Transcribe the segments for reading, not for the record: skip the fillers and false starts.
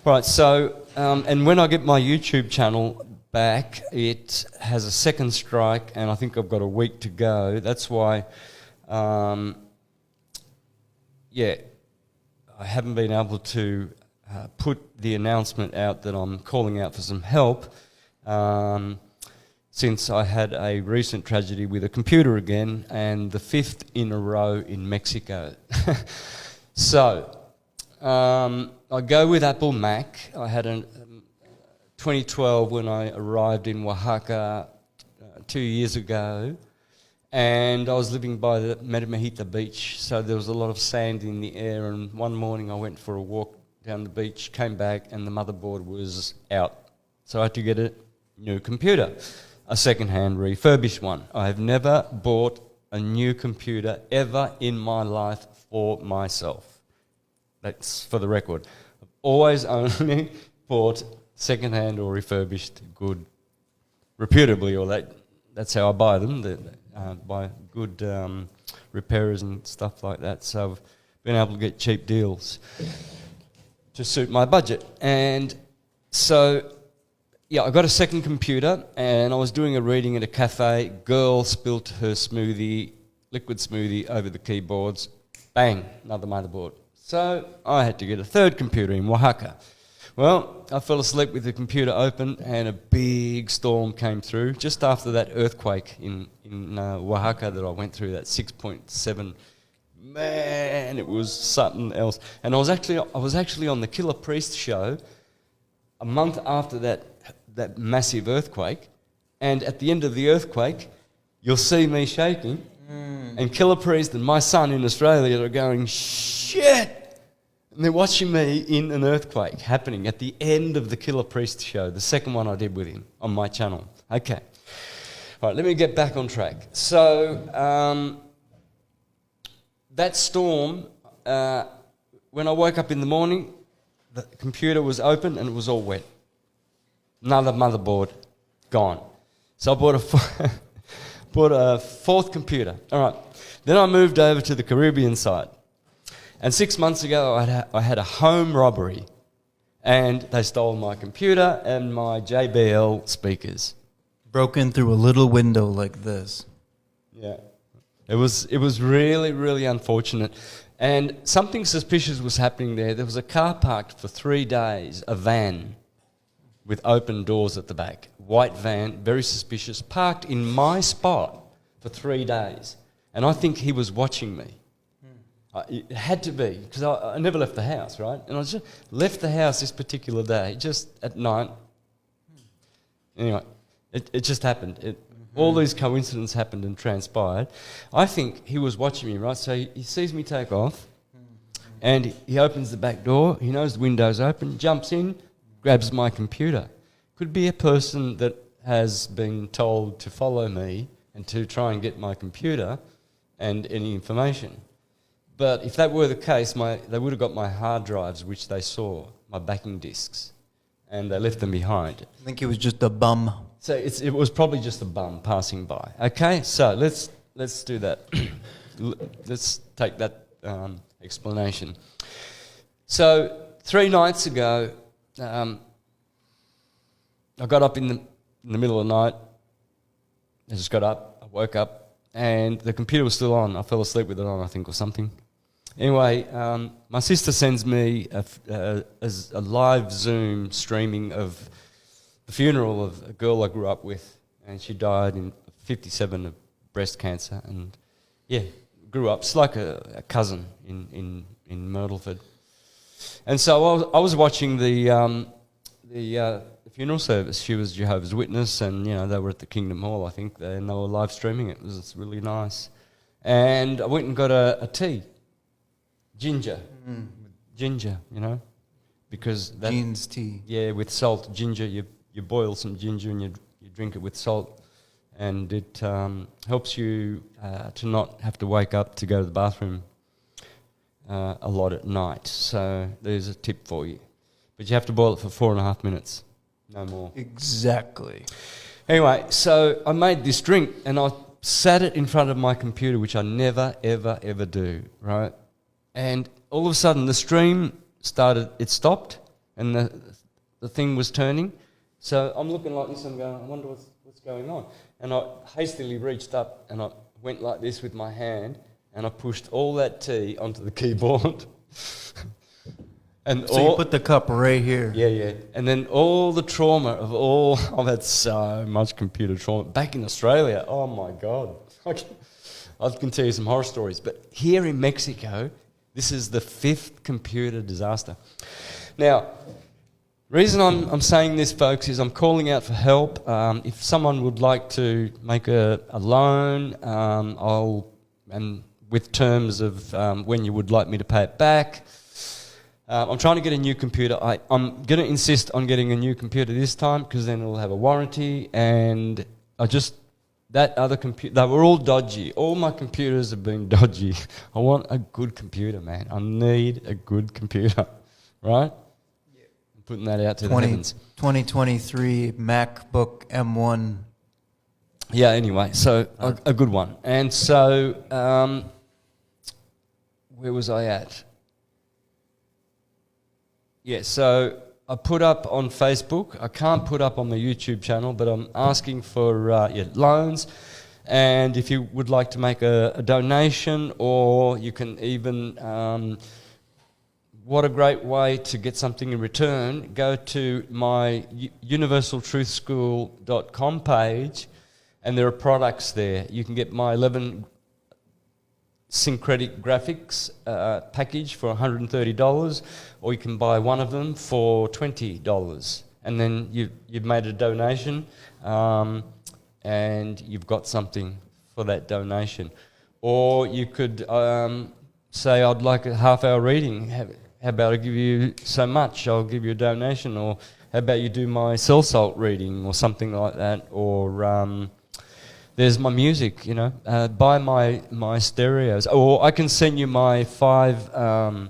Right, so, and when I get my YouTube channel back, it has a second strike, and I think I've got a week to go. That's why, I haven't been able to put the announcement out that I'm calling out for some help, since I had a recent tragedy with a computer again, and the 5th in a row in Mexico. So, I go with Apple Mac. I had a 2012 when I arrived in Oaxaca 2 years ago, and I was living by the Metamahita beach, so there was a lot of sand in the air, and one morning I went for a walk down the beach, came back, and the motherboard was out. So I had to get a new computer, a second-hand refurbished one. I have never bought a new computer ever in my life for myself. That's for the record. I've always only bought second-hand or refurbished good, reputably, or that's how I buy them, by good repairers and stuff like that. So I've been able to get cheap deals to suit my budget. And so, yeah, I got a second computer, and I was doing a reading at a cafe. Girl spilt her liquid smoothie over the keyboards. Bang, another motherboard. So I had to get a third computer in Oaxaca. Well, I fell asleep with the computer open, and a big storm came through just after that earthquake in Oaxaca that I went through, that 6.7. Man, it was something else. And I was actually on the Killer Priest show a month after that massive earthquake, and at the end of the earthquake, you'll see me shaking, and Killer Priest and my son in Australia are going, shit! And they're watching me in an earthquake happening at the end of the Killer Priest show, the second one I did with him on my channel. Okay. All right, let me get back on track. So, that storm, when I woke up in the morning, the computer was open and it was all wet. Another motherboard gone. So I bought a fourth computer. All right. Then I moved over to the Caribbean side. And 6 months ago, I had a home robbery, and they stole my computer and my JBL speakers. Broke in through a little window like this. Yeah. It was really, really unfortunate. And something suspicious was happening there. There was a car parked for 3 days, a van with open doors at the back. White van, very suspicious, parked in my spot for 3 days. And I think he was watching me. It had to be, because I never left the house, right? And I just left the house this particular day, just at night. Anyway, it just happened. All these coincidences happened and transpired. I think he was watching me, right? So he sees me take off, and he opens the back door. He knows the window's open, jumps in, grabs my computer. Could be a person that has been told to follow me and to try and get my computer and any information. But if that were the case, they would have got my hard drives, which they saw, my backing discs, and they left them behind. I think it was just a bum. So it was probably just a bum passing by. Okay, so let's do that. Let's take that explanation. So 3 nights ago, I got up in the middle of the night. I just got up, I woke up, and the computer was still on. I fell asleep with it on, I think, or something. Anyway, my sister sends me a live Zoom streaming of the funeral of a girl I grew up with, and she died in 57 of breast cancer, and yeah, grew up. It's like a cousin in Myrtleford. And so I was watching the funeral service. She was Jehovah's Witness, and they were at the Kingdom Hall, I think, and they were live streaming it. It was really nice. And I went and got a tea. Ginger, because that... Jean's tea. Yeah, with salt, ginger. You boil some ginger and you drink it with salt, and it helps you to not have to wake up to go to the bathroom a lot at night. So there's a tip for you. But you have to boil it for 4.5 minutes, no more. Exactly. Anyway, so I made this drink, and I sat it in front of my computer, which I never, ever, ever do, right? And all of a sudden the stream stopped, and the thing was turning. So I'm looking like this, I'm going, I wonder what's going on. And I hastily reached up and I went like this with my hand and I pushed all that tea onto the keyboard. So you put the cup right here. Yeah. And then all the trauma I've had so much computer trauma. Back in Australia, oh my God. I can tell you some horror stories. But here in Mexico, this is the 5th computer disaster. Now, reason I'm saying this, folks, is I'm calling out for help. If someone would like to make a loan, and with terms of when you would like me to pay it back. I'm trying to get a new computer. I'm going to insist on getting a new computer this time because then it'll have a warranty. And that other computer, they were all dodgy. All my computers have been dodgy. I want a good computer, man. I need a good computer, right? Yeah. I'm putting that out to the heavens. 2023 MacBook M1. Yeah, anyway, so a good one. And so, where was I at? Yeah, so I put up on Facebook. I can't put up on the YouTube channel, but I'm asking for loans. And if you would like to make a donation, or you can even, what a great way to get something in return, go to my universaltruthschool.com page, and there are products there. You can get my 11 syncretic graphics package for $130, or you can buy one of them for $20, and then you've made a donation, and you've got something for that donation. Or you could say, I'd like a half-hour reading. How about I give you so much? I'll give you a donation. Or how about you do my cell salt reading or something like that? Or there's my music, buy my stereos. Or I can send you my 5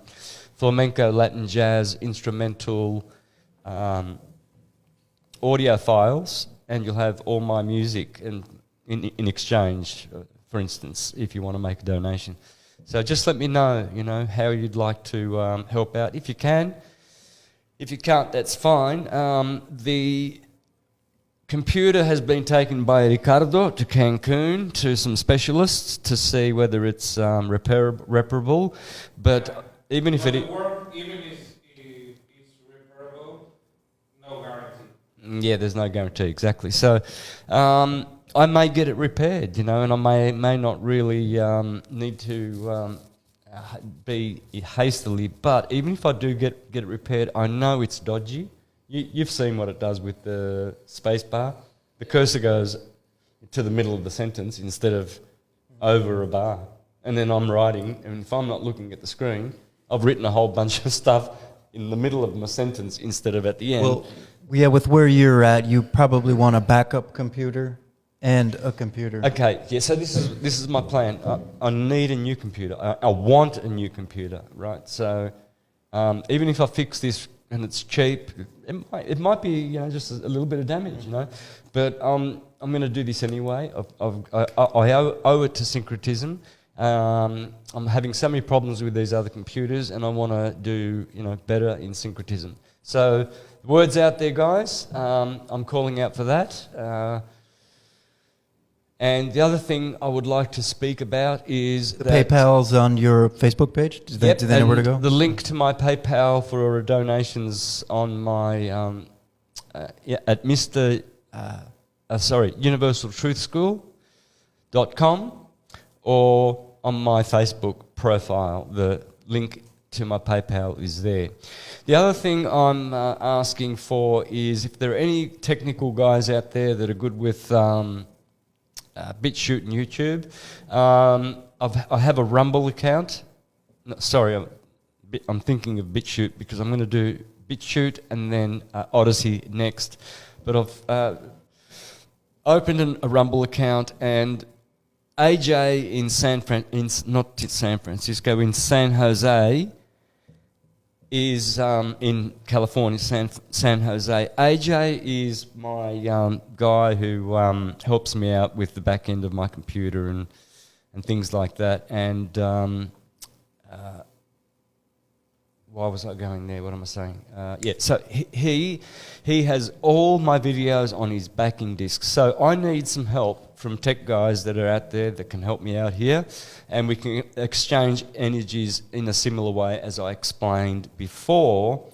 flamenco, Latin jazz, instrumental audio files, and you'll have all my music in exchange, for instance, if you want to make a donation. So just let me know, how you'd like to help out. If you can. If you can't, that's fine. The computer has been taken by Ricardo to Cancun to some specialists to see whether it's reparable. But even if even if it's reparable, no guarantee. Yeah, there's no guarantee, exactly. So I may get it repaired, and I may not really need to be hastily. But even if I do get it repaired, I know it's dodgy. You've seen what it does with the space bar. The cursor goes to the middle of the sentence instead of over a bar. And then I'm writing, and if I'm not looking at the screen, I've written a whole bunch of stuff in the middle of my sentence instead of at the end. Well, yeah, with where you're at, you probably want a backup computer and a computer. Okay, yeah, so this is my plan. I need a new computer. I want a new computer, right? So even if I fix this and it's cheap, it might be just a little bit of damage, But I'm going to do this anyway. I owe it to syncretism. I'm having so many problems with these other computers, and I want to do better in syncretism. So the word's out there, guys. I'm calling out for that. And the other thing I would like to speak about is the PayPal's on your Facebook page. Do they know where to go? The link to my PayPal for donations on my at universaltruthschool.com, or on my Facebook profile. The link to my PayPal is there. The other thing I'm asking for is if there are any technical guys out there that are good with BitChute and YouTube. I have a Rumble account. No, sorry, I'm thinking of BitChute because I'm going to do BitChute and then Odyssey next. But I've opened a Rumble account, and AJ in San Jose is in California, San Jose. AJ is my guy who helps me out with the back end of my computer and things like that. And why was I going there? What am I saying? So he has all my videos on his backing disc. So I need some help from tech guys that are out there that can help me out here, and we can exchange energies in a similar way as I explained before,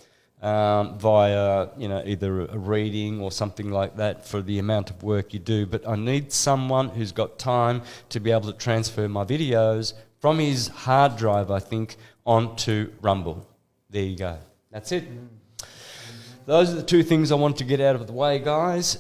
via either a reading or something like that for the amount of work you do. But I need someone who's got time to be able to transfer my videos from his hard drive, I think, onto Rumble. There you go. That's it. Those are the two things I want to get out of the way, guys.